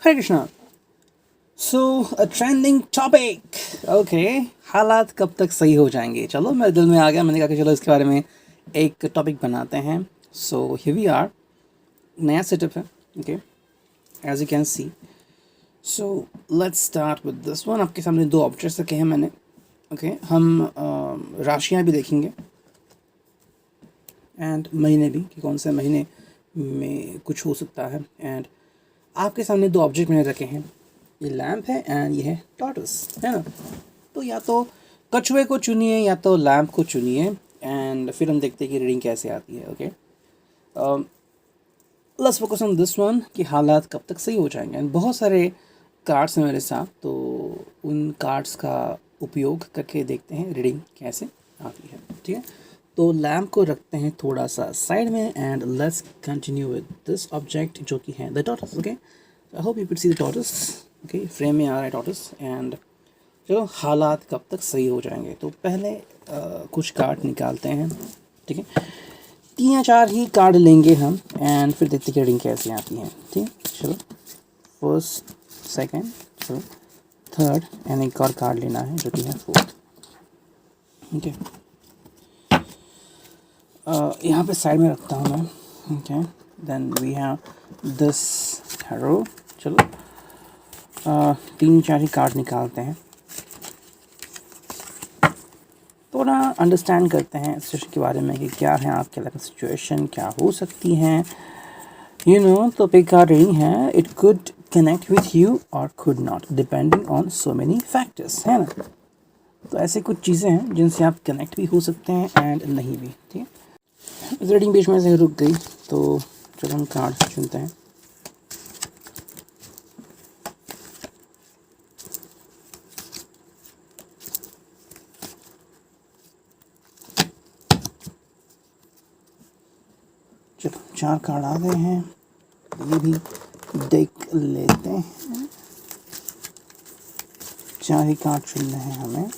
Hare Krishna. So a trending topic. Okay, हालात कब तक सही हो जाएंगे। चलो मेरे दिल में आ गया, मैंने कहा कि चलो इसके बारे में एक टॉपिक बनाते हैं। सो हियर वी आर, नया सेटअप है। Okay, as you can see. So let's start with this one. आपके सामने दो ऑब्जेक्ट्स रखे हैं मैंने। ओके, हम राशियाँ भी देखेंगे एंड महीने भी, कि कौन से महीने में कुछ हो सकता है। एंड आपके सामने दो ऑब्जेक्ट मैंने रखे हैं, ये लैंप है एंड ये है टॉर्टस, है ना। तो या तो कछुए को चुनिए या तो लैंप को चुनिए एंड फिर हम देखते हैं कि रीडिंग कैसे आती है। Okay, let's focus on this one कि हालात कब तक सही हो जाएंगे। एंड बहुत सारे कार्ड्स हैं मेरे साथ, तो उन कार्ड्स का उपयोग करके देखते हैं रीडिंग कैसे आती है। ठीक है, तो लैम्प को रखते हैं थोड़ा सा साइड में and let's continue with this object जो कि है the tortoise. Okay, I hope you could see the tortoise. Okay, frame में आ रहा है टॉर्टस। एंड चलो, हालात कब तक सही हो जाएंगे, तो पहले कुछ कार्ड निकालते हैं। ठीक है, 3 या 4 ही कार्ड लेंगे हम एंड फिर देखते हैं रीडिंग कैसे आती है। ठीक है, चलो फर्स्ट, सेकंड, चलो थर्ड एंड एक और कार्ड लेना है जो कि है फोर्थ। ओके, यहाँ पे साइड में रखता हूँ मैं। Okay, then we have this harrow. चलो 3-4 ही कार्ड निकालते हैं, थोड़ा अंडरस्टैंड करते हैं सिचुएशन के बारे में कि क्या है आपके लाइफ सिचुएशन, क्या हो सकती है। तो पिक कार्ड रीडिंग है, it could connect with you और could not, depending on so many factors, है ना। तो ऐसे कुछ चीज़ें हैं जिनसे आप कनेक्ट भी हो सकते हैं एंड नहीं भी। ठीक है, इस रीडिंग बीच में से रुक गई, तो चलो हम कार्ड चुनते हैं। चलो 4 कार्ड आ गए हैं, ये भी देख लेते हैं। 4 ही कार्ड चुनने हैं हमें।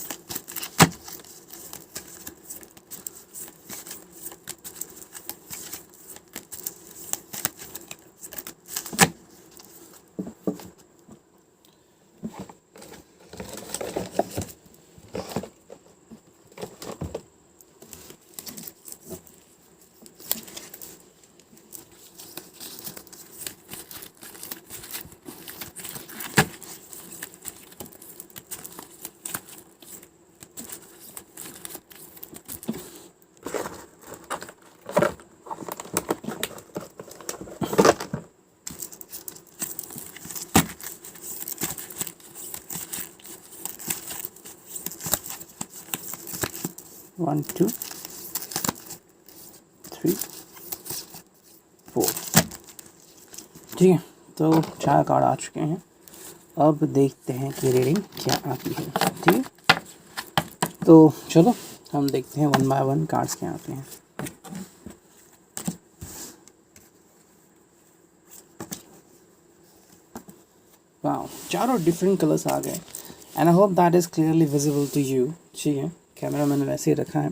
One, two, three, four. ठीक है, तो 4 कार्ड आ चुके हैं। अब देखते हैं कि रीडिंग क्या आती है। ठीक है, तो चलो हम देखते हैं 1 बाय 1 कार्ड्स क्या आते हैं। वाह, चारों डिफरेंट कलर्स आ गए and I hope that is clearly visible to you. ठीक है, कैमरा मैंने वैसे ही रखा है।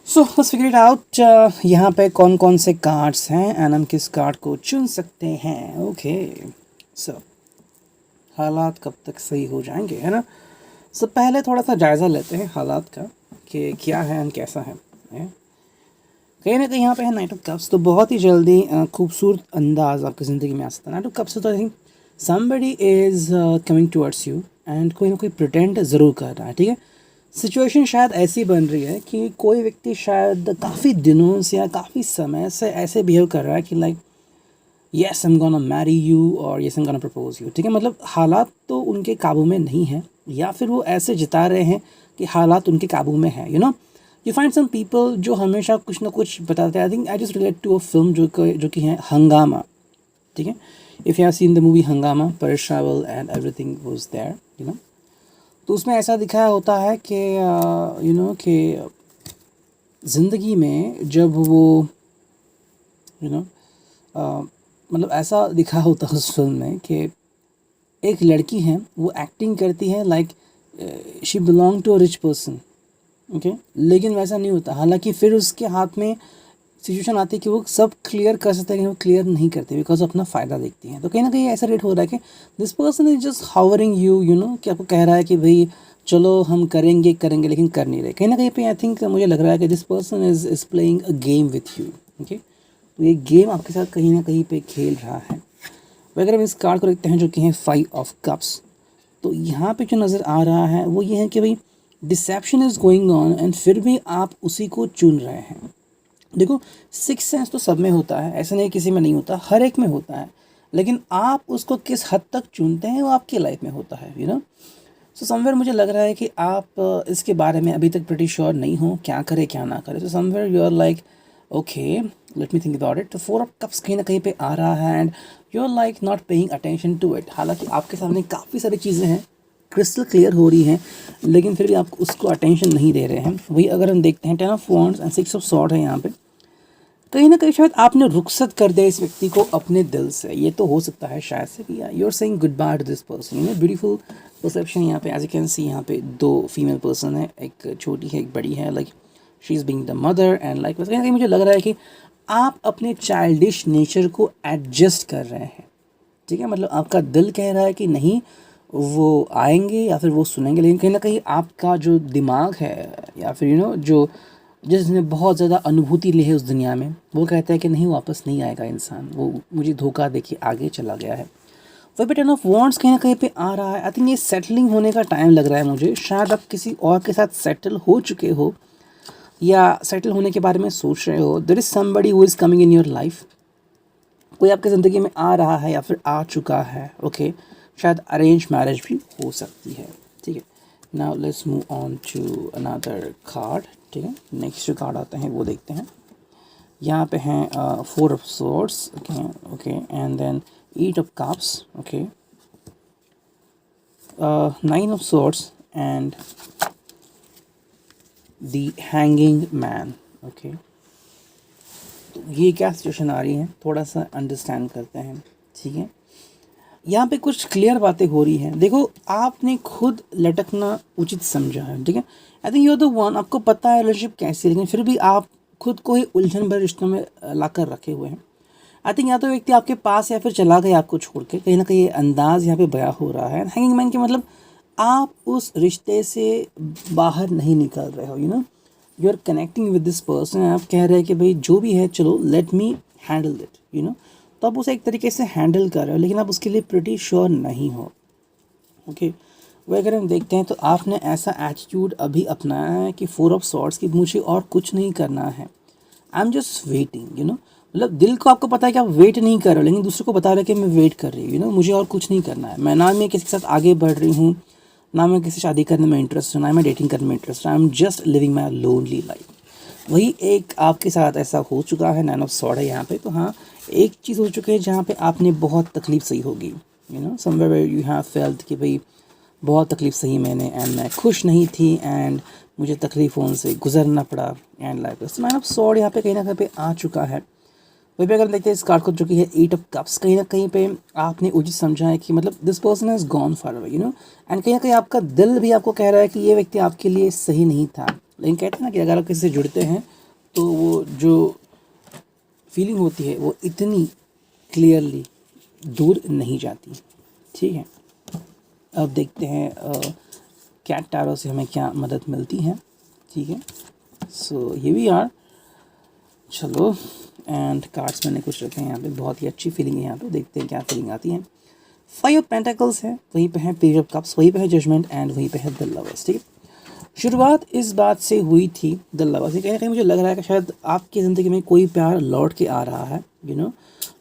So let's figure it out, यहाँ पे कौन कौन से कार्ड्स हैं एंड हम किस कार्ड को चुन सकते हैं। ओके, सो हालात कब तक सही हो जाएंगे, है ना। सो पहले थोड़ा सा जायज़ा लेते हैं हालात का कि क्या है एंड कैसा है। कहीं ना कहीं यहाँ पे है नाइट ऑफ कप्स, तो बहुत ही जल्दी खूबसूरत अंदाज आपकी ज़िंदगी में आ सकता है। नाइट ऑफ कप्स तो I think somebody is coming towards you and कोई ना कोई प्रिटेंड ज़रूर कर रहा है। ठीक है, सिचुएशन शायद ऐसी बन रही है कि कोई व्यक्ति शायद काफ़ी दिनों से या काफ़ी समय से ऐसे बिहेव कर रहा है कि like yes I am gonna marry you और yes I am gonna propose you. ठीक है, मतलब हालात तो उनके काबू में नहीं है, या फिर वो ऐसे जिता रहे हैं कि हालात उनके काबू में है। यू फाइंड सम पीपल जो हमेशा कुछ ना कुछ बताते हैं। I think I just relate to a film जो कि है हंगामा। ठीक है, if you have seen the movie Hungama, Paresh Rawal and everything was there. तो उसमें ऐसा दिखाया होता है कि कि ज़िंदगी में जब वो मतलब ऐसा दिखा होता है उस फिल्म में कि एक लड़की है, वो एक्टिंग करती है like she belong to a rich person. Okay, लेकिन वैसा नहीं होता। हालांकि फिर उसके हाथ में सिचुएशन आती है कि वो सब क्लियर कर सकते हैं, लेकिन वो क्लियर नहीं करते बिकॉज अपना फ़ायदा देखती हैं। तो कहीं ना कहीं ऐसा रेट हो रहा है कि this person is just hovering you, you know, कि आपको कह रहा है कि भाई चलो हम करेंगे करेंगे, लेकिन कर नहीं रहे। कहीं ना कहीं पे आई थिंक मुझे लग रहा है कि this person is playing a game with you. Okay, तो ये गेम आपके साथ कहीं ना कहीं पे खेल रहा है। तो अगर हम इस कार्ड को देखते हैं जो कि है 5 ऑफ कप्स, तो यहाँ पे जो नज़र आ रहा है वो ये है कि भाई deception is going on and फिर भी आप उसी को चुन रहे हैं। देखो, सिक्स सेंस तो सब में होता है, ऐसा नहीं किसी में नहीं होता, हर एक में होता है, लेकिन आप उसको किस हद तक चुनते हैं वो आपकी लाइफ में होता है, यू नो। सो समवेयर मुझे लग रहा है कि आप इसके बारे में अभी तक प्रीटी श्योर नहीं हो क्या करे क्या ना करे। So somewhere you are like okay, let me think about it. तो 4 ऑफ कप्स कहीं ना कहीं पे आ रहा है and you are like not paying attention to it. हालांकि आपके सामने काफ़ी सारी चीज़ें हैं, क्रिस्टल क्लियर हो रही हैं, लेकिन फिर भी आप उसको अटेंशन नहीं दे रहे हैं। वही अगर हम देखते हैं 10 of wands and 6 of sword है यहाँ पे, कहीं ना कहीं शायद आपने रुखसत कर दिया इस व्यक्ति को अपने दिल से। ये तो हो सकता है शायद से कि you are saying good bye to this person. You know, beautiful perception यहाँ पे एज यू कैन सी। यहाँ पे 2 फीमेल पर्सन है, एक छोटी है एक बड़ी है, like she is being the mother and like कहीं ना कहीं मुझे लग रहा है कि आप अपने चाइल्डिश नेचर को एडजस्ट कर रहे हैं। ठीक है, मतलब आपका दिल कह रहा है कि नहीं वो आएंगे या फिर वो सुनेंगे, लेकिन कहीं ना कहीं आपका जो दिमाग है या फिर यू नो जो जिसने बहुत ज़्यादा अनुभूति ली है उस दुनिया में, वो कहता है कि नहीं वापस नहीं आएगा इंसान, वो मुझे धोखा दे के आगे चला गया है। वही पे 10 ऑफ वॉन्ड्स कहीं ना कहीं पे आ रहा है। आई थिंक ये सेटलिंग होने का टाइम लग रहा है मुझे। शायद आप किसी और के साथ सेटल हो चुके हो या सेटल होने के बारे में सोच रहे हो। There is somebody who is coming in your life, कोई आपकी ज़िंदगी में आ रहा है या फिर आ चुका है। ओके, शायद अरेंज मैरिज भी हो सकती है। ठीक है, now let's move on to another card. ठीक है, नेक्स्ट जो कार्ड आते हैं वो देखते हैं। यहाँ पे हैं 4 of swords, okay okay, and then 8 of cups, okay, 9 of swords and the hanging man. Okay, तो ये क्या सिचुएशन आ रही है, थोड़ा सा अंडरस्टैंड करते हैं। ठीक है, यहाँ पे कुछ क्लियर बातें हो रही हैं। देखो, आपने खुद लटकना उचित समझा है। ठीक है, I think you are the one, आपको पता है रिलेशनशिप कैसी है, लेकिन फिर भी आप खुद को ही उलझन भरे रिश्तों में ला कर रखे हुए हैं। आई थिंक या तो व्यक्ति आपके पास या फिर चला गया आपको छोड़ के, कहीं ना कहीं ये अंदाज यहाँ पे बयां हो रहा है। हैंगिंग मैन के मतलब आप उस रिश्ते से बाहर नहीं निकल रहे हो, you know, you are connecting with this person. आप कह रहे हैं कि भाई जो भी है चलो let me handle it, you know, तो आप उसे एक तरीके से हैंडल कर रहे हो, लेकिन आप उसके लिए प्रिटी श्योर नहीं हो। ओके, वह अगर हम देखते हैं तो आपने ऐसा एटीट्यूड अभी अपनाया है कि 4 ऑफ सॉर्ड्स की मुझे और कुछ नहीं करना है, I am just waiting, you know, मतलब दिल को आपको पता है कि आप वेट नहीं कर रहे हो, लेकिन दूसरे को बता रहे कि मैं वेट कर रही हूँ, यू नो, मुझे और कुछ नहीं करना है। मैं ना मैं किसी के साथ आगे बढ़ रही हूँ, ना मैं किसी शादी करने में इंटरेस्ट हूँ, ना मैं डेटिंग करने में interest, I am just living my lonely life. वही एक आपके साथ ऐसा हो चुका है। 9 ऑफ सॉर्ड है यहाँ पे। तो हाँ, एक चीज़ हो चुकी है जहाँ पे आपने बहुत तकलीफ सही होगी, you know, somewhere where you have felt कि भाई बहुत तकलीफ सही मैंने, एंड मैं खुश नहीं थी एंड मुझे तकलीफ़ों से गुजरना पड़ा and like this. 9 of sword यहाँ पे कहीं ना कहीं पे आ चुका है। वही पे अगर देखते हैं इस कार्ड को जो कि है 8 ऑफ कप्स, कहीं ना कहीं पे आपने उचित समझा है कि मतलब this person has gone for away, you know, and कहीं ना कहीं आपका दिल भी आपको कह रहा है कि ये व्यक्ति आपके लिए सही नहीं था। लेकिन कहते हैं ना कि अगर आप किसी से जुड़ते हैं तो वो जो फीलिंग होती है वो इतनी क्लियरली दूर नहीं जाती। ठीक है, अब देखते हैं कैट टैरो से हमें क्या मदद मिलती है। ठीक है, सो ये भी यार चलो, एंड कार्ड्स मैंने कुछ रखे हैं यहाँ पे, बहुत ही अच्छी फीलिंग है यहाँ पे, देखते हैं क्या फीलिंग आती है। 5 ऑफ पेंटिकल्स है, वहीं पे है पेज ऑफ कप्स, वहीं पे है जजमेंट एंड वहीं पे है द लवर्स। ठीक है, शुरुआत इस बात से हुई थी द लवर्स, कहीं ना कहीं मुझे लग रहा है कि शायद आपकी ज़िंदगी में कोई प्यार लौट के आ रहा है, यू नो,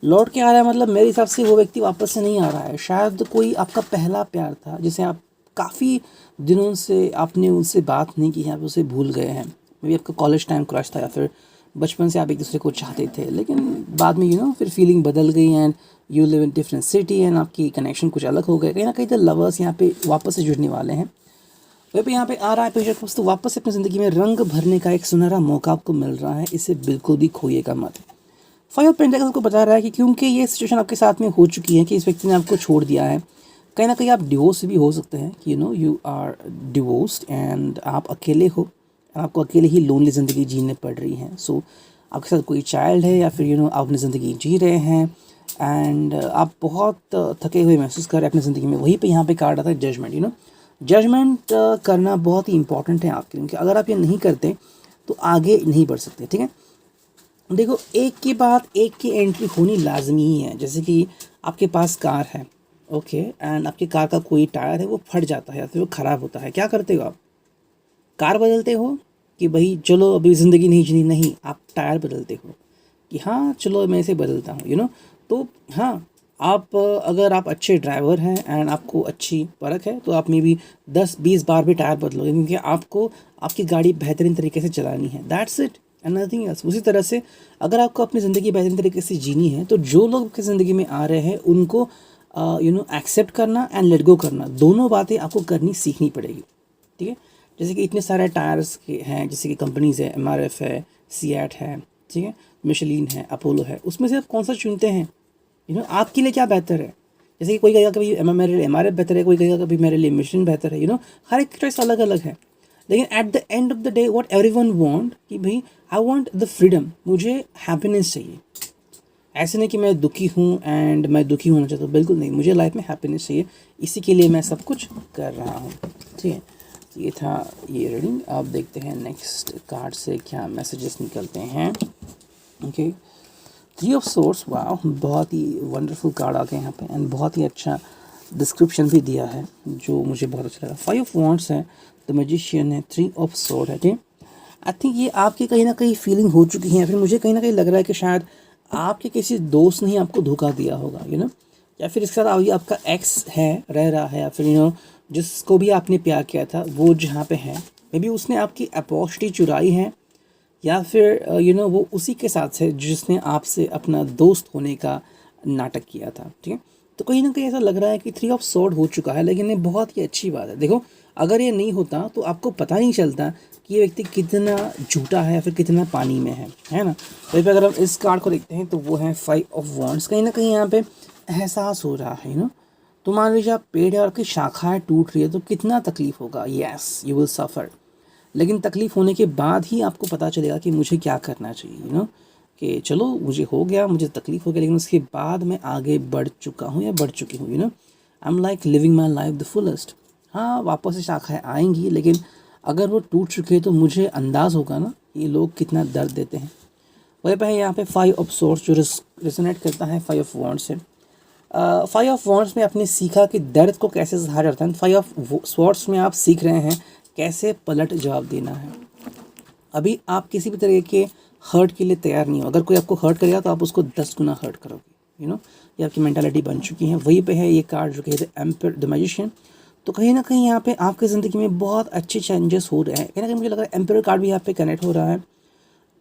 लौट के आ रहा है मतलब मेरे हिसाब से वो व्यक्ति वापस से नहीं आ रहा है। शायद कोई आपका पहला प्यार था जिसे आप काफ़ी दिनों से आपने उनसे बात नहीं की है, आप उसे भूल गए हैं। मे बी आपका कॉलेज टाइम क्रश था या फिर बचपन से आप एक दूसरे को चाहते थे, लेकिन बाद में यू नो फिर फीलिंग बदल गई and you live in different city and आपकी कनेक्शन कुछ अलग हो गए। कहीं ना कहीं द लवर्स यहाँ पे वापस से जुड़ने वाले हैं। वही पे यहाँ पे आ रहा है पेज ऑफ कप्स, तो वापस से अपनी ज़िंदगी में रंग भरने का एक सुनहरा मौका आपको मिल रहा है, इसे बिल्कुल भी खोइएगा मत। 5 ऑफ पेंटिकल्स को बता रहा है कि क्योंकि ये सिचुएशन आपके साथ में हो चुकी है कि इस व्यक्ति ने आपको छोड़ दिया है, कहीं ना कहीं आप डिवोर्स भी हो सकते हैं कि you know you are divorced and आप अकेले हो, आपको अकेले ही लोनली ज़िंदगी जीने पड़ रही है। सो आपके साथ कोई चाइल्ड है या फिर आप अपनी ज़िंदगी जी रहे हैं एंड आप बहुत थके हुए महसूस कर रहे हैं अपनी ज़िंदगी में, वहीं पे यहाँ पे कार्ड आता है जजमेंट। जजमेंट करना बहुत ही इंपॉर्टेंट है आपके लिए, क्योंकि अगर आप ये नहीं करते तो आगे नहीं बढ़ सकते, ठीक है। देखो, एक के बाद एक की एंट्री होनी लाजमी ही है। जैसे कि आपके पास कार है, ओके, एंड आपकी कार का कोई टायर है वो फट जाता है या फिर वो ख़राब होता है, क्या करते हो आप? कार बदलते हो कि भाई चलो अभी ज़िंदगी नहीं जीनी? नहीं, आप टायर बदलते हो कि हाँ चलो मैं इसे बदलता हूँ। तो हाँ, आप अगर आप अच्छे ड्राइवर हैं एंड आपको अच्छी परख है तो आप में भी 10-20 बार भी टायर बदलोगे, क्योंकि आपको आपकी गाड़ी बेहतरीन तरीके से चलानी है। That's it and nothing else. उसी तरह से अगर आपको अपनी ज़िंदगी बेहतरीन तरीके से जीनी है तो जो लोग आपकी ज़िंदगी में आ रहे हैं उनको एक्सेप्ट करना एंड लेट गो करना, दोनों बातें आपको करनी सीखनी पड़ेगी, ठीक है। जैसे कि इतने सारे टायर्स के हैं, जैसे कि कंपनीज़ है, MRF है, सियाट है, ठीक है, मिशेलिन है, अपोलो है, उसमें से आप कौन सा चुनते हैं? आपके लिए क्या बेहतर है? जैसे कि कोई कहेगा कभी मेरे लिए MRF बेहतर है, कोई कहेगा कभी मेरे लिए मिशेलिन बेहतर है। हर एक चॉइस अलग अलग है, लेकिन at the end of the day what everyone want कि भाई आई वांट द फ्रीडम, मुझे हैप्पीनेस चाहिए। ऐसे नहीं कि मैं दुखी हूँ एंड मैं दुखी होना चाहता हूँ, बिल्कुल नहीं, मुझे लाइफ में हैप्पीनेस चाहिए, इसी के लिए मैं सब कुछ कर रहा हूँ, ठीक है। ये था ये रीडिंग। अब देखते हैं नेक्स्ट कार्ड से क्या मैसेजेस निकलते हैं। ओके, 3 ऑफ सोर्स, वाह, बहुत ही वंडरफुल कार्ड आ गए यहाँ पे एंड बहुत ही अच्छा डिस्क्रिप्शन भी दिया है जो मुझे बहुत अच्छा लगा। 5 ऑफ वॉन्ड्स है, द मैजिशियन है, 3 ऑफ सोर्ड है, ठीक। आई थिंक ये आपकी कहीं ना कहीं फीलिंग हो चुकी है, फिर मुझे कहीं ना कहीं लग रहा है कि शायद आपके किसी दोस्त ने आपको धोखा दिया होगा, या फिर इसके साथ अभी आपका एक्स है रह रहा है, या फिर जिसको भी आपने प्यार किया था वो जहाँ पे है, मे बी उसने आपकी अपॉर्चुनिटी चुराई है, या फिर वो उसी के साथ है जिसने आपसे अपना दोस्त होने का नाटक किया था, ठीक है। तो कहीं ना कहीं ऐसा लग रहा है कि 3 ऑफ सोर्ड हो चुका है, लेकिन ये बहुत ही अच्छी बात है। देखो, अगर ये नहीं होता तो आपको पता नहीं चलता कि ये व्यक्ति कितना झूठा है या फिर कितना पानी में है ना। तो अगर हम इस कार्ड को देखते हैं तो वो है 5 ऑफ वॉन्ड्स। कहीं ना कहीं यहाँ पे एहसास हो रहा है। तो मान लीजिए आप पेड़ है और आपकी शाखाएँ टूट रही है तो कितना तकलीफ होगा। येस, यू विल सफ़र, लेकिन तकलीफ़ होने के बाद ही आपको पता चलेगा कि मुझे क्या करना चाहिए। कि चलो मुझे हो गया, मुझे तकलीफ़ हो गया, लेकिन उसके बाद मैं आगे बढ़ चुका हूँ या बढ़ चुकी हूँ। आई am like living my life the fullest. हाँ, वापस से शाखाएँ आएंगी, लेकिन अगर वो टूट चुके तो मुझे अंदाज़ होगा ना ये लोग कितना दर्द देते हैं। वही पे यहाँ पे 5 ऑफ सोर्ड्स जो रेजोनेट करता है 5 ऑफ वॉन्ड्स से। 5 ऑफ वॉन्ड्स में आपने सीखा कि दर्द को कैसे सहारा जाता है। 5 ऑफ स्वॉर्ड्स में आप सीख रहे हैं कैसे पलट जवाब देना है। अभी आप किसी भी तरह के हर्ट के लिए तैयार नहीं हो। अगर कोई आपको हर्ट करेगा तो आप उसको 10 गुना हर्ट करोगे। ये आपकी मेंटालिटी बन चुकी है। वहीं पे है ये कार्ड जो कि एम्पर द मैजिशियन। तो कहीं ना कहीं यहाँ पे आपकी ज़िंदगी में बहुत अच्छे चेंजेस हो रहे हैं। कहीं ना कहीं मुझे लग रहा है एम्पर कार्ड भी यहाँ पे कनेक्ट हो रहा है।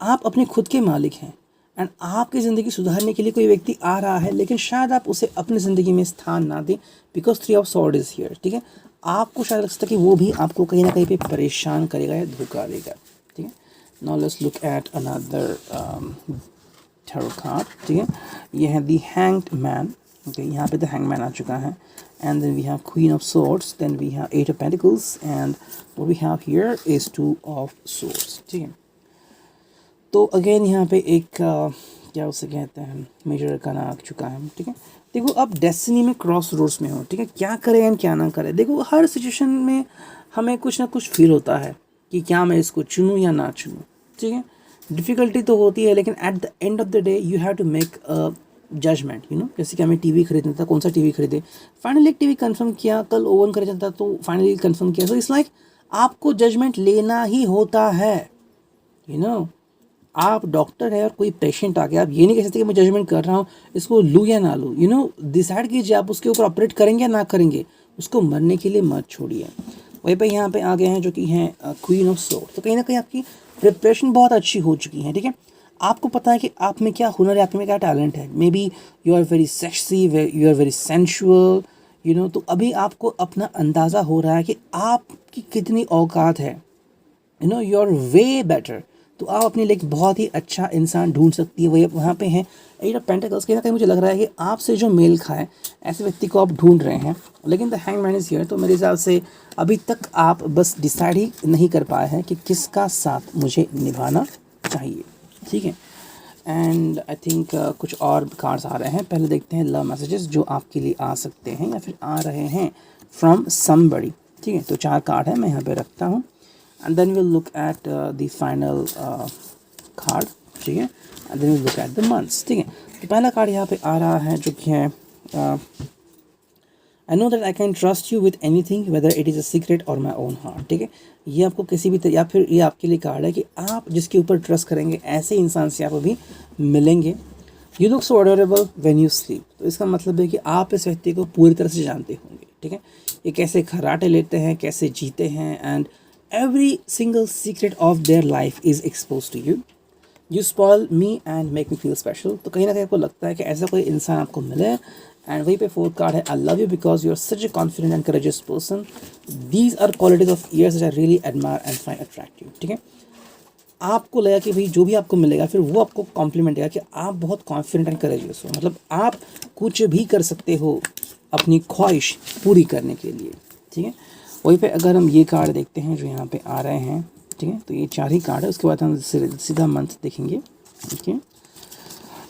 आप अपने खुद के मालिक हैं एंड आपकी ज़िंदगी सुधारने के लिए कोई व्यक्ति आ रहा है, लेकिन शायद आप उसे अपनी ज़िंदगी में स्थान ना दें because 3 of sword is here, ठीक है। आपको शायद लगता है कि वो भी आपको कहीं ना कहीं पे परेशान करेगा या धोखा देगा, ठीक है। Now let's look at another tarot card, ठीक है। ये है द हैंग्ड मैन। ओके, यहाँ पे द हैंग मैन आ चुका है and then we have queen of swords, then we have 8 of pentacles and what we have here is 2 of swords, ठीक है। तो अगेन यहाँ पे एक क्या उसे कहते हैं मेजर का ना आ चुका है, ठीक है। देखो, अब डेस्टिनी में क्रॉस रोड्स में हो, ठीक है, क्या करें एंड क्या ना करें। देखो, हर सिचुएशन में हमें कुछ ना कुछ फील होता है कि क्या मैं इसको चुनूँ या ना चुनूँ, ठीक है। डिफ़िकल्टी तो होती है, लेकिन at the end of the day you have to make a judgement. जैसे कि हमें टीवी खरीदना था, कौन सा टीवी खरीदे, फाइनली एक टीवी कंफर्म किया। कल ओवन खरीदना था तो फाइनली कंफर्म किया। सो इट्स लाइक आपको जजमेंट लेना ही होता है। आप डॉक्टर है और कोई पेशेंट आ गया, आप ये नहीं कह सकते कि मैं जजमेंट कर रहा हूँ इसको लूँ या ना लूँ। डिसाइड कीजिए आप उसके ऊपर ऑपरेट करेंगे या ना करेंगे। उसको मरने के लिए मत छोड़िए। वहीं पे यहाँ पे आ गए हैं जो कि हैं क्वीन ऑफ सोर्ड। तो कहीं ना कहीं आपकी प्रिपरेशन बहुत अच्छी हो चुकी है, ठीक है। आपको पता है कि आप में क्या हुनर है, आप में क्या टैलेंट है। Maybe you are very sexy, you are very sensual. तो अभी आपको अपना अंदाज़ा हो रहा है कि आपकी कितनी औकात है। You are way better. तो आप अपने लिए एक बहुत ही अच्छा इंसान ढूंढ सकती है। वही वहाँ पे है 8 ऑफ पेंटिकल्स। कहीं ना कहीं मुझे लग रहा है कि आपसे जो मेल खाए ऐसे व्यक्ति को आप ढूंढ रहे हैं, लेकिन the hang man is here. तो मेरे हिसाब से अभी तक आप बस डिसाइड ही नहीं कर पाए हैं कि किसका साथ मुझे निभाना चाहिए, ठीक है। एंड आई थिंक कुछ और कार्ड्स आ रहे हैं। पहले देखते हैं लव मैसेजेस जो आपके लिए आ सकते हैं या फिर आ रहे हैं फ्रॉम समबडी। ठीक है, तो 4 कार्ड है, मैं यहाँ पे रखता हूँ and then will look at the final card. ठीक है, and then will look at the months. ठीक है, तो पहला कार्ड यहाँ पे आ रहा है जो कि है I know that I can trust you with anything whether it is a secret और माई ओन हार्ट। ठीक है, ये आपको किसी भी या फिर ये आपके लिए कार्ड है कि आप जिसके ऊपर ट्रस्ट करेंगे ऐसे इंसान से आप अभी मिलेंगे। You look so adorable when you sleep. तो इसका मतलब है कि आप इस व्यक्ति को पूरी तरह से जानते होंगे। ठीक है, ये कैसे खर्राटे लेते हैं, कैसे जीते हैं, and every single secret of their life is expose to you. You spoil me and make me feel special. तो कहीं ना कहीं आपको लगता है कि ऐसा कोई इंसान आपको मिले। एंड वहीं पे 4th कार्ड है I love you because you are such a confident and courageous person. These are qualities of years I really admire and find attractive. ठीक है, आपको लगा कि भाई जो भी आपको मिलेगा फिर वो आपको कॉम्प्लीमेंट देगा कि आप बहुत कॉन्फिडेंट एंड करेजियस हो, मतलब आप कुछ भी कर सकते हो अपनी ख्वाहिश पूरी करने के लिए। ठीक है, वहीं पे अगर हम ये कार्ड देखते हैं जो यहाँ पे आ रहे हैं, ठीक है, तो ये 4 ही कार्ड है, उसके बाद हम सीधा मंथ देखेंगे। ठीक है,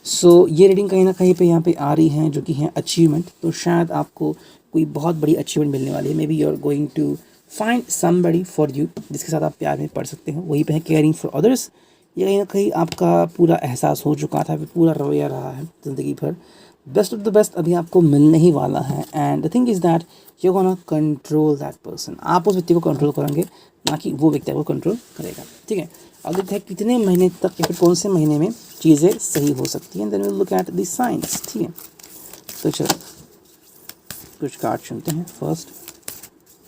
सो ये रीडिंग कहीं ना कहीं पे यहाँ पे आ रही है जो कि है अचीवमेंट। तो शायद आपको कोई बहुत बड़ी अचीवमेंट मिलने वाली है। Maybe you are going to find somebody for you जिसके साथ आप प्यार में पड़ सकते हो। वहीं पे है केयरिंग फॉर अदर्स। ये कहीं ना कहीं आपका पूरा एहसास हो चुका था, फिर पूरा रवैया रहा है ज़िंदगी भर। बेस्ट ऑफ द बेस्ट अभी आपको मिलने ही वाला है and the thing is that you gonna control that person. आप उस व्यक्ति को कंट्रोल करेंगे, ना कि वो व्यक्ति आपको कंट्रोल करेगा। ठीक है, अब देखते हैं कितने महीने तक या फिर कौन से महीने में चीज़ें सही हो सकती हैं। Then will look at the science. ठीक है, तो चलो कुछ कार्ड चुनते हैं, फर्स्ट,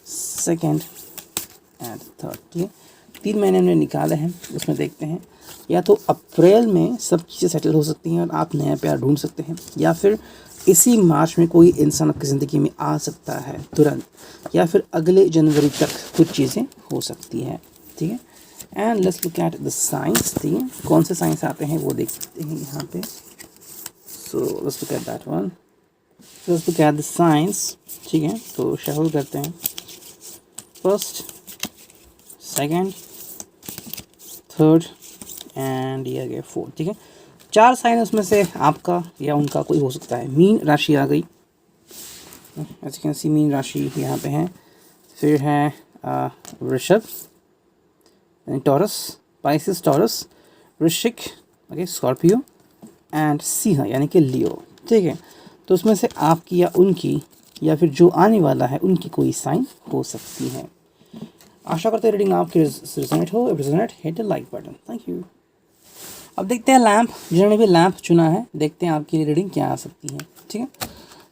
सेकंड एंड थर्ड। ठीक है, 3 महीने हमने निकाले हैं, उसमें देखते हैं या तो अप्रैल में सब चीज़ें सेटल हो सकती हैं और आप नया प्यार ढूंढ सकते हैं, या फिर इसी मार्च में कोई इंसान आपकी ज़िंदगी में आ सकता है तुरंत, या फिर अगले जनवरी तक कुछ चीज़ें हो सकती हैं। ठीक है, and let's look at the science. ठीक है, कौन से साइंस आते हैं वो देख सकते हैं यहाँ पे। So let's look at that one, let's look at the science. ठीक है, तो शफल करते हैं, फर्स्ट, सेकंड, थर्ड एंड ये आ गया 4। ठीक है, 4 साइन उसमें से आपका या उनका कोई हो सकता है। मीन राशि आ गई, ऐसे कैन सी मीन राशि यहाँ पे है। फिर है वृषभ, टॉरस, पाइसिस, टॉरस, वृश्चिक, ओके, स्कॉर्पियो एंड सिंह यानी कि लियो। ठीक है, तो उसमें से आपकी या उनकी या फिर जो आने वाला है उनकी कोई साइन हो सकती है। आशा करते हैं रीडिंग आपके रिजोनेट हो। Resonate, hit the like button. Thank you. अब देखते हैं लैंप, जिन्होंने भी लैंप चुना है, देखते हैं आपकी रीडिंग क्या आ सकती है। ठीक है,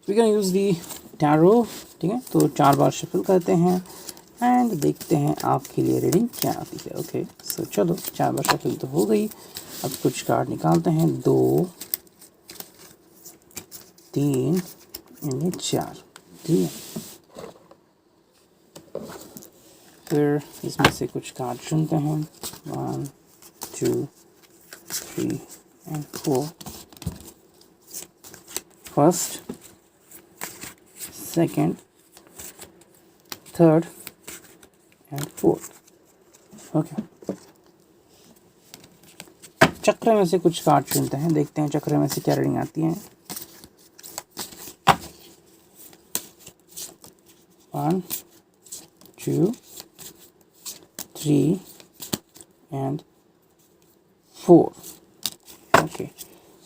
we can use the tarot. ठीक है, तो 4 बार शफल करते हैं एंड देखते हैं आपके लिए रीडिंग क्या आती है। ओके, सो चलो 4 बार शफल तो हो गई, अब कुछ कार्ड निकालते हैं, 2, 3 एंड 4। ठीक है, फिर इसमें से कुछ कार्ड चुनते हैं, 1, 2, 3 and 4। First, second, third and fourth. Okay, चक्र में से कुछ कार्ड चुनते हैं, देखते हैं चक्र में से क्या रीडिंग आती है। 1, 2, 3 एंड 4। ओके,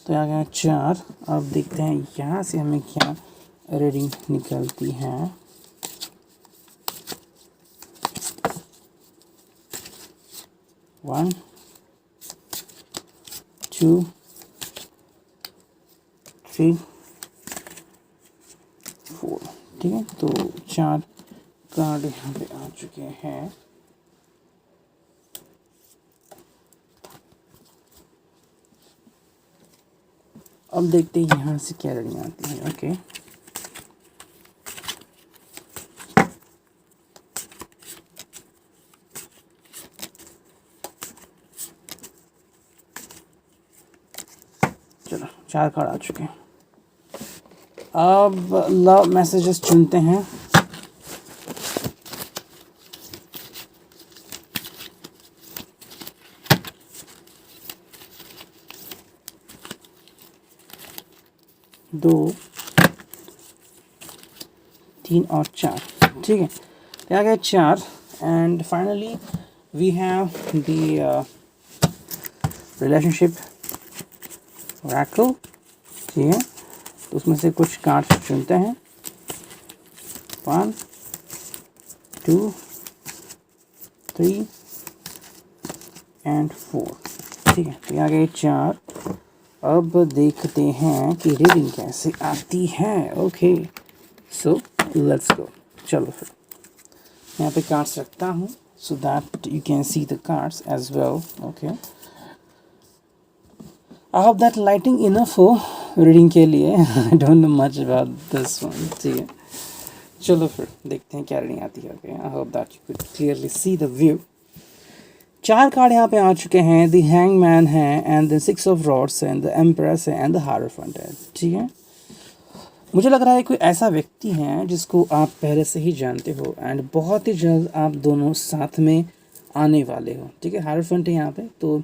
तो आ गया 4। अब देखते हैं यहाँ से हमें क्या रीडिंग निकलती है। 1, 2, 3, 4। ठीक है, तो 4 कार्ड यहाँ पे आ चुके हैं। अब देखते हैं यहाँ से क्या रीडिंग आती है। ओके, चलो 4 कार्ड आ चुके हैं। अब लव मैसेजेस चुनते हैं। 2, 3 और 4, ठीक है। तो आ गया 4 and finally we have the relationship oracle, ठीक है। तो उसमें से कुछ कार्ड्स चुनते हैं, 1, 2, 3 एंड 4, ठीक है। तो आ गए 4। अब देखते हैं कि रीडिंग कैसे आती है। Okay, so let's go. चलो फिर यहाँ पे कार्ड्स रखता हूँ so that you can see the cards as well. Okay, I hope that lighting enough हो रीडिंग के लिए। I don't know much about this one, ठीक है। चलो फिर देखते हैं क्या रीडिंग आती है। Okay, I hope that you could clearly see the view. 4 card यहाँ पे आ चुके हैं। द हैंगमैन है and the 6 of rods and the empress है एंड द हायरोफेंट है, ठीक है। मुझे लग रहा है कोई ऐसा व्यक्ति है जिसको आप पहले से ही जानते हो एंड बहुत ही जल्द आप दोनों साथ में आने वाले हो, ठीक है। हायरोफेंट है यहाँ पे, तो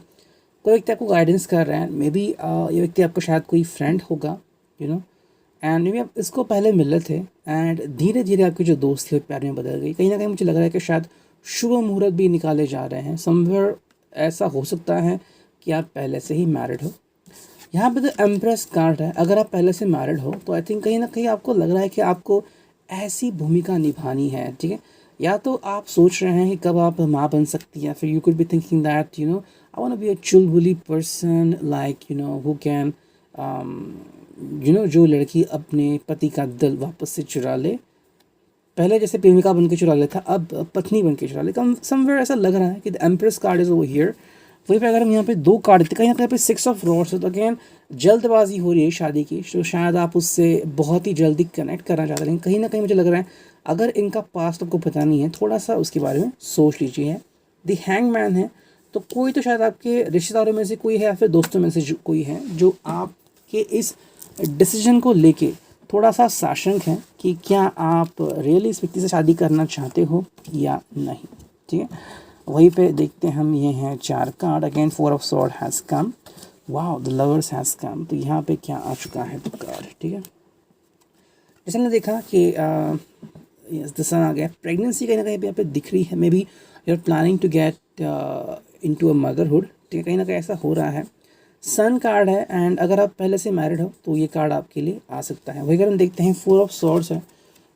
कोई व्यक्ति आपको गाइडेंस कर रहा है। मे बी ये व्यक्ति आपका शायद कोई फ्रेंड होगा, you know, and may be आप इसको पहले मिले थे एंड धीरे धीरे आपकी जो दोस्ती प्यार में बदल गई। कहीं ना कहीं मुझे लग रहा है कि शायद शुभ मुहूर्त भी निकाले जा रहे हैं। समवेयर ऐसा हो सकता है कि आप पहले से ही मैरिड हो। यहाँ पे तो एम्प्रेस कार्ड है। अगर आप पहले से मैरिड हो तो आई थिंक कहीं ना कहीं आपको लग रहा है कि आपको ऐसी भूमिका निभानी है, ठीक है। या तो आप सोच रहे हैं कि कब आप माँ बन सकती है, फिर you could be thinking that you know I want to be a चुलबुली person, like you know who can you know, जो लड़की अपने पति का दिल वापस से चुरा ले। पहले जैसे प्रेमिका बन के चुरा लेता, अब पत्नी बन के चुरा ले। कम समवेयर ऐसा लग रहा है कि the empress card is over here. वहीं पे अगर हम यहाँ पे 2 कार्ड देते, कहीं ना कहीं पे 6 ऑफ रॉड्स है, तो अगेन जल्दबाजी हो रही है शादी की। तो शायद आप उससे बहुत ही जल्दी कनेक्ट करना चाहते हैं, लेकिन कहीं ना कहीं मुझे लग रहा है अगर इनका पास्ट आपको पता नहीं है, थोड़ा सा उसके बारे में सोच लीजिए। द हैंगमैन है, तो कोई तो शायद आपके रिश्तेदारों में से कोई है या फिर दोस्तों में से कोई है जो आपके इस डिसीजन को लेके थोड़ा सा साशंक है कि क्या आप रियली इस व्यक्ति से शादी करना चाहते हो या नहीं, ठीक है। वहीं पे देखते हैं हम, ये हैं 4 card. Again 4 of sword has come, wow the lovers has come. तो यहाँ पे क्या आ चुका है तो कार्ड, ठीक है। जैसे हमने देखा कि द सन आ गया। प्रेगनेंसी कहीं ना कहीं पे यहाँ पे दिख रही है। Maybe you are planning to get into a motherhood, ठीक है। कहीं ना कहीं ऐसा हो रहा है। सन कार्ड है एंड अगर आप पहले से मैरिड हो तो ये कार्ड आपके लिए आ सकता है। वही अगर हम देखते हैं 4 ऑफ स्वॉर्ड्स है,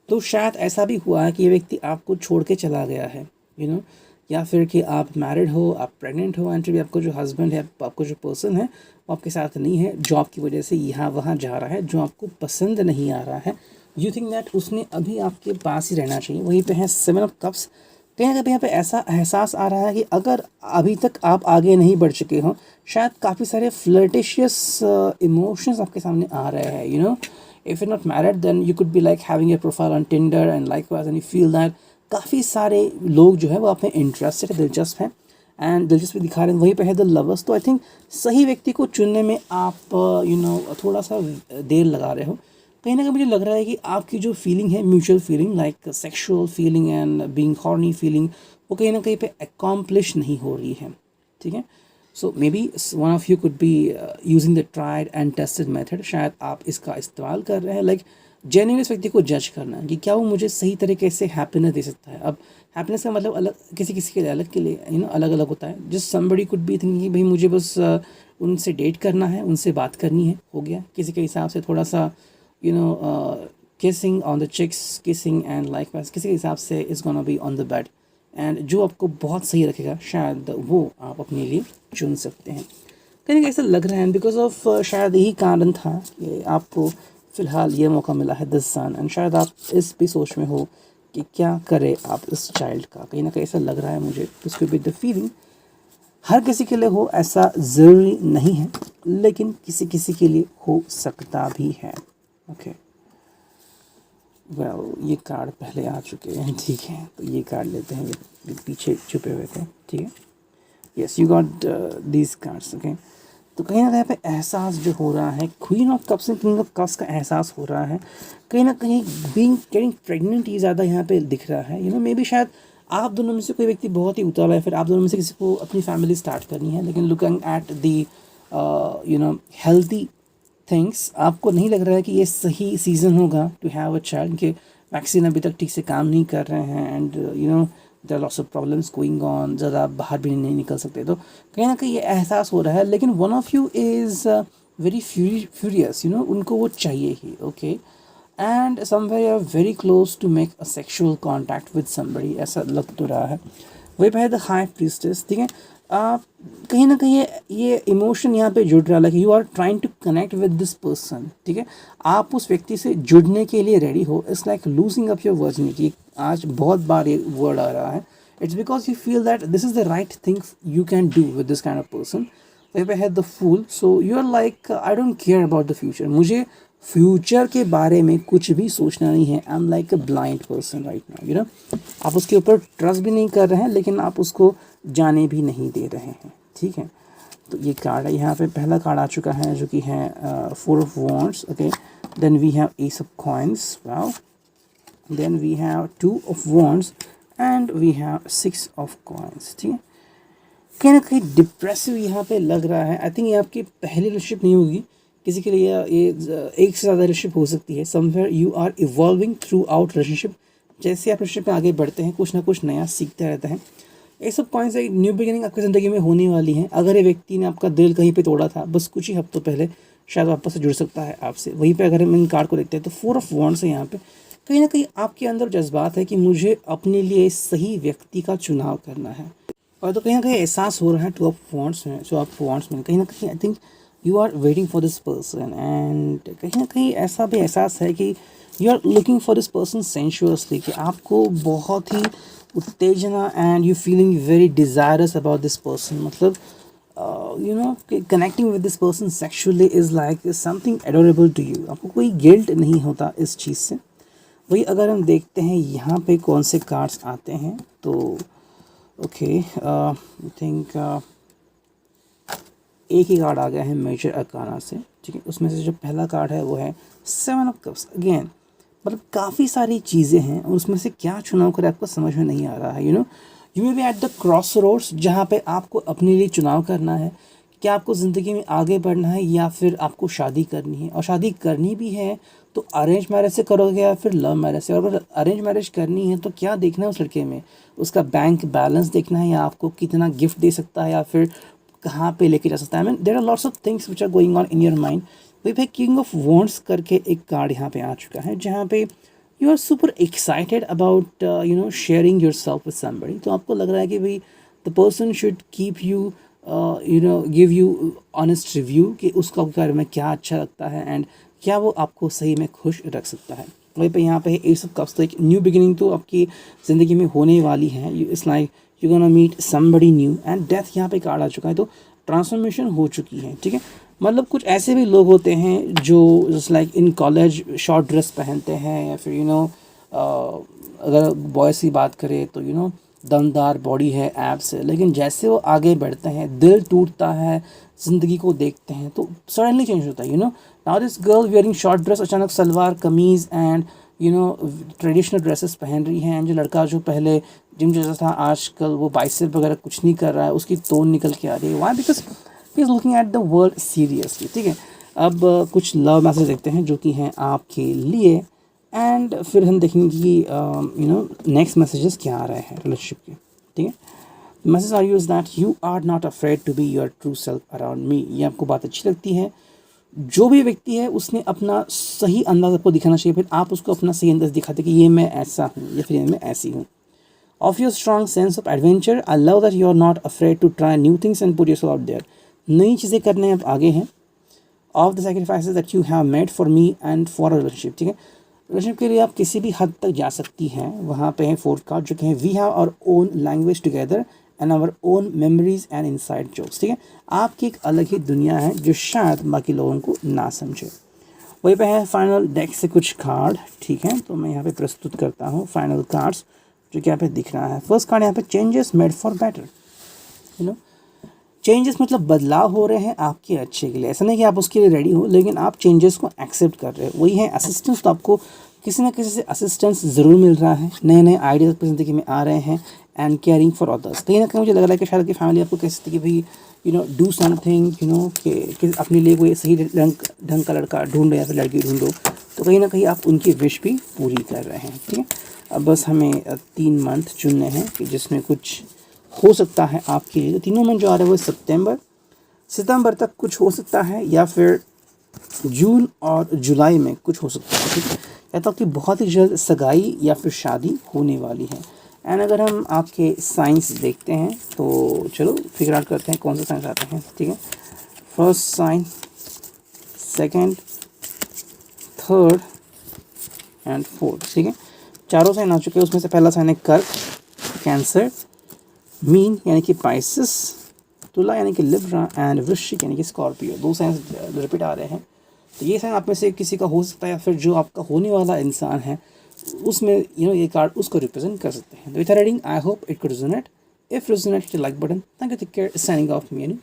तो शायद ऐसा भी हुआ है कि ये व्यक्ति आपको छोड़ के चला गया है, यू नो, या फिर कि आप मैरिड हो, आप प्रेग्नेंट हो एंड फिर भी आपको जो हस्बैंड है, आपको जो पर्सन है वो आपके साथ नहीं है, जॉब की वजह से यहाँ वहाँ जा रहा है, जो आपको पसंद नहीं आ रहा है। यू थिंक दैट उसने अभी आपके पास ही रहना चाहिए। वहीं पे है 7 ऑफ कप्स। कहीं ना कहीं यहाँ पे ऐसा एहसास आ रहा है कि अगर अभी तक आप आगे नहीं बढ़ चुके हो, शायद काफ़ी सारे फ्लर्टिशियस इमोशंस आपके सामने आ रहे हैं, you know. If you not married then you could be like having a profile on Tinder and likewise and you feel that काफ़ी सारे लोग जो है वो आप में इंटरेस्टेड है, दिलचस्प है एंड दिलचस्पी दिखा रहे हैं। वहीं पे है द लवर्स। तो आई थिंक सही व्यक्ति को चुनने में आप यू नो थोड़ा सा देर लगा रहे हो। कहीं ना कहीं मुझे लग रहा है कि आपकी जो फीलिंग है, mutual feeling like sexual feeling and being horny feeling, वो कहीं ना कहीं पे अकॉम्प्लिश नहीं हो रही है, ठीक है। So maybe one of you could be using the tried and tested method. शायद आप इसका इस्तेमाल कर रहे हैं लाइक जेन्युइन इस व्यक्ति को जज करना कि क्या वो मुझे सही तरीके से हैप्पीनेस दे सकता है। अब हैप्पीनेस का मतलब अलग, किसी किसी के लिए अलग, के लिए यू नो अलग अलग होता है। जिस समबडी कुड बी थिंकिंग भाई मुझे बस उनसे डेट करना है, उनसे बात करनी है, हो गया। किसी के हिसाब से थोड़ा सा you know kissing on the cheeks, kissing and likewise, किसी के हिसाब से is gonna be on the bed and जो आपको बहुत सही रखेगा शायद वो आप अपने लिए चुन सकते हैं। कहीं ऐसा लग रहा है बिकॉज ऑफ शायद यही कारण था कि आपको फ़िलहाल ये मौका मिला है दिस सन एंड शायद आप इस भी सोच में हो कि क्या करे आप इस चाइल्ड का। कहीं ना कहीं ऐसा लग रहा है मुझे, this could be the feeling. हर किसी के लिए हो ऐसा ज़रूरी नहीं है, लेकिन किसी किसी के लिए हो सकता भी है। ओके वेल, ये कार्ड पहले आ चुके हैं, ठीक है। तो ये कार्ड लेते हैं, ये पीछे छुपे हुए थे, ठीक है। Yes, you got these cards, okay. तो कहीं ना कहीं पे एहसास जो हो रहा है, queen of cups and king of cups का एहसास हो रहा है। कहीं ना कहीं बीइंग गेटिंग प्रेग्नेंट ये ज़्यादा यहाँ पे दिख रहा है, यू नो। मे बी शायद आप दोनों में से कोई व्यक्ति बहुत ही उतावला है, फिर आप दोनों में से किसी को अपनी फैमिली स्टार्ट करनी है, लेकिन looking at the you know healthy things आपको नहीं लग रहा है कि ये सही सीज़न होगा टू हैव अ चाइल्ड, कि वैक्सीन अभी तक ठीक से काम नहीं कर रहे हैं and there are lots of problems going on, ज़्यादा आप बाहर भी नहीं निकल सकते, तो कहीं ना कहीं ये एहसास हो रहा है। लेकिन one of you is very furious, उनको वो चाहिए ही, okay, and somewhere you are very close to make a sexual contact with somebody, ऐसा लग तो रहा है। वही पे है द हाई प्रीस्टेस, ठीक है। आप कहीं ना कहीं ये इमोशन यहाँ पे जुड़ रहा है कि you are trying to connect with this person, ठीक है। आप उस व्यक्ति से जुड़ने के लिए रेडी हो। It's like losing up your virginity, आज बहुत बार ये वर्ड आ रहा है। It's because you feel that this is the right thing you can do with this kind of person. वही पे है the fool, so you are like I don't care about the future, मुझे future के बारे में कुछ भी सोचना नहीं है। I am like a blind person right now, आप उसके ऊपर ट्रस्ट भी नहीं कर रहे हैं, लेकिन आप उसको जाने भी नहीं दे रहे हैं, ठीक है। तो ये कार्ड है, यहाँ पे पहला कार्ड आ चुका है जो कि है 4 of wands, okay. Then we have ace of coins, wow. Then we have 2 of wands and we have 6 of coins, ठीक है। कहीं ना कहीं डिप्रेसिव यहाँ पे लग रहा है। आई थिंक ये आपकी पहली रिलेशनशिप नहीं होगी, किसी के लिए ये एक से ज़्यादा रिलेशनशिप हो सकती है। Somewhere you are evolving throughout relationship, जैसे आप रिलेशनशिप में आगे बढ़ते हैं कुछ ना कुछ नया सीखते रहते हैं। ये सब पॉइंट्स एक न्यू बिगिनिंग आपकी ज़िंदगी में होने वाली है। अगर ये व्यक्ति ने आपका दिल कहीं पे तोड़ा था बस कुछ ही हफ्तों पहले, शायद वापस से जुड़ सकता है आपसे। वहीं पे अगर हम इन कार्ड को देखते हैं तो 4 ऑफ वॉन्ड्स है यहाँ पे। कहीं ना कहीं आपके अंदर जज्बात है कि मुझे अपने लिए सही व्यक्ति का चुनाव करना है, और तो कहीं ना कहीं एहसास हो रहा है 2 ऑफ वॉन्ड्स में, जो आप वॉन्ड्स में कहीं ना कहीं I think you are waiting for this person, and कहीं ना कहीं ऐसा भी एहसास है कि you are looking for this person sensuously, कि आपको बहुत ही उत्तेजना and you feeling very desirous about this person. मतलब connecting with this person sexually is like something adorable to you, आपको कोई गिल्ट नहीं होता इस चीज़ से। वही अगर हम देखते हैं यहाँ पे कौन से कार्ड्स आते हैं, तो ओके आई थिंक एक ही कार्ड आ गया है मेजर अरकाना से, ठीक है। उसमें से जो पहला कार्ड है वो है 7 ऑफ कप्स। अगेन मतलब काफ़ी सारी चीज़ें हैं और उसमें से क्या चुनाव करें आपको समझ में नहीं आ रहा है। You may be at the crossroads, जहाँ पे आपको अपने लिए चुनाव करना है। क्या आपको ज़िंदगी में आगे बढ़ना है या फिर आपको शादी करनी है, और शादी करनी भी है तो अरेंज मैरिज से करोगे या फिर लव मैरिज से। और अगर अरेंज मैरिज करनी है तो क्या देखना है उस लड़के में, उसका बैंक बैलेंस देखना है या आपको कितना गिफ्ट दे सकता है या फिर कहाँ पे लेके जा सकता है। I mean there are lots of things which are going on in your mind. वही पे किंग ऑफ वॉन्ड्स करके एक कार्ड यहाँ पे आ चुका है, जहाँ पे you are super excited about sharing yourself with somebody. तो आपको लग रहा है कि भाई the person should keep you give you honest review कि उसका बारे में क्या अच्छा लगता है एंड क्या वो आपको सही में खुश रख सकता है। वहीं पे यहाँ पे एस ऑफ कप्स, तो एक न्यू बिगिनिंग तो आपकी ज़िंदगी में होने वाली है। It's like you gonna meet somebody new, and death यहाँ पे कार्ड आ चुका है, तो ट्रांसफॉर्मेशन हो चुकी है, ठीक है। मतलब कुछ ऐसे भी लोग होते हैं जो just like in college short dress पहनते हैं, या फिर अगर बॉयज़ की बात करें तो दमदार बॉडी है, एब्स है, लेकिन जैसे वो आगे बढ़ते हैं दिल टूटता है, ज़िंदगी को देखते हैं तो सडनली चेंज होता है। Now this girl wearing short dress अचानक salwar kameez and traditional dresses पहन रही हैं। जो लड़का जो पहले जिम जैसा था आजकल वो बाइसेप वगैरह कुछ नहीं कर रहा है, उसकी तोन निकल के आ रही है। Why? Because he is looking at the world seriously, ठीक है। अब कुछ लव मैसेज देखते हैं जो कि हैं आपके लिए, एंड फिर हम देखेंगे कि नेक्स्ट मैसेजेस क्या आ रहे हैं रिलेशनशिप के, ठीक है। Message are use that you are not afraid to be your true self around me. ये आपको बात अच्छी लगती है। जो भी व्यक्ति है उसने अपना सही अंदाज आपको दिखाना चाहिए, फिर आप उसको अपना सही अंदाज दिखाते कि ये मैं ऐसा हूँ या फिर मैं ऐसी हूँ। Of your strong sense of adventure, I love that you are not afraid to try new things and put yourself out there. नई चीज़ें करने आप आगे हैं। Of the sacrifices that you have made for me and for a relationship, ठीक है। Relationship के लिए आप किसी भी हद तक जा सकती हैं। वहाँ पे है 4th कार्ड जो कि है we have our own language together and our own memories and inside jokes, ठीक है। आपकी एक अलग ही दुनिया है जो शायद बाकी लोगों को ना समझे। वहीं पे है फाइनल डेक से कुछ कार्ड, ठीक है। तो मैं यहाँ पे प्रस्तुत करता हूँ फाइनल कार्ड्स जो कि यहाँ पे दिख रहा है। फर्स्ट कार्ड यहाँ पे changes made for better. Changes मतलब बदलाव हो रहे हैं आपके अच्छे के लिए। ऐसा नहीं कि आप उसके लिए रेडी हो, लेकिन आप चेंजेस को एक्सेप्ट कर रहे हो। वही है असिस्टेंस, तो आपको किसी ना किसी से असिस्टेंस ज़रूर मिल रहा है। नए नए आइडियाज़ अपनी ज़िंदगी में आ रहे हैं एंड केयरिंग फॉर अदर्स। कहीं ना कहीं मुझे लग रहा है कि शायद कि फैमिली आपको कह सकती है कि भाई डू समथिंग, कि अपने लिए कोई सही ढंग का लड़का ढूंढो या फिर लड़की ढूंढो, तो कहीं ना कहीं आप उनकी विश भी पूरी कर रहे हैं। ठीक है, अब बस हमें 3 मंथ चुनने हैं कि जिसमें कुछ हो सकता है आपके लिए। तो तीनों मंथ जो आ रहे हैं वो सितंबर तक कुछ हो सकता है, या फिर जून और जुलाई में कुछ हो सकता है। ठीक है, या तो आपकी बहुत ही जल्द सगाई या फिर शादी होने वाली है। एंड अगर हम आपके साइंस देखते हैं तो चलो फिगर आउट करते हैं कौन सा साइंस आते हैं। ठीक है, first sign, second, third and fourth. ठीक है, चारों साइन आ चुके हैं। उसमें से पहला साइन है कर्क, कैंसर, मीन यानी कि पाइसिस, तुला यानी कि लिब्रा एंड वृश्चिक यानी कि स्कॉर्पियो। 2 साइन रिपीट आ रहे हैं। तो ये साइन आप में से किसी का हो सकता है, या फिर जो आपका होने वाला इंसान है उसमें ये कार्ड उसको रिप्रेजेंट कर सकते हैं। तो it reading, I hope it could resonate. If resonate, hit the like button. Thank you, take care, signing off me, any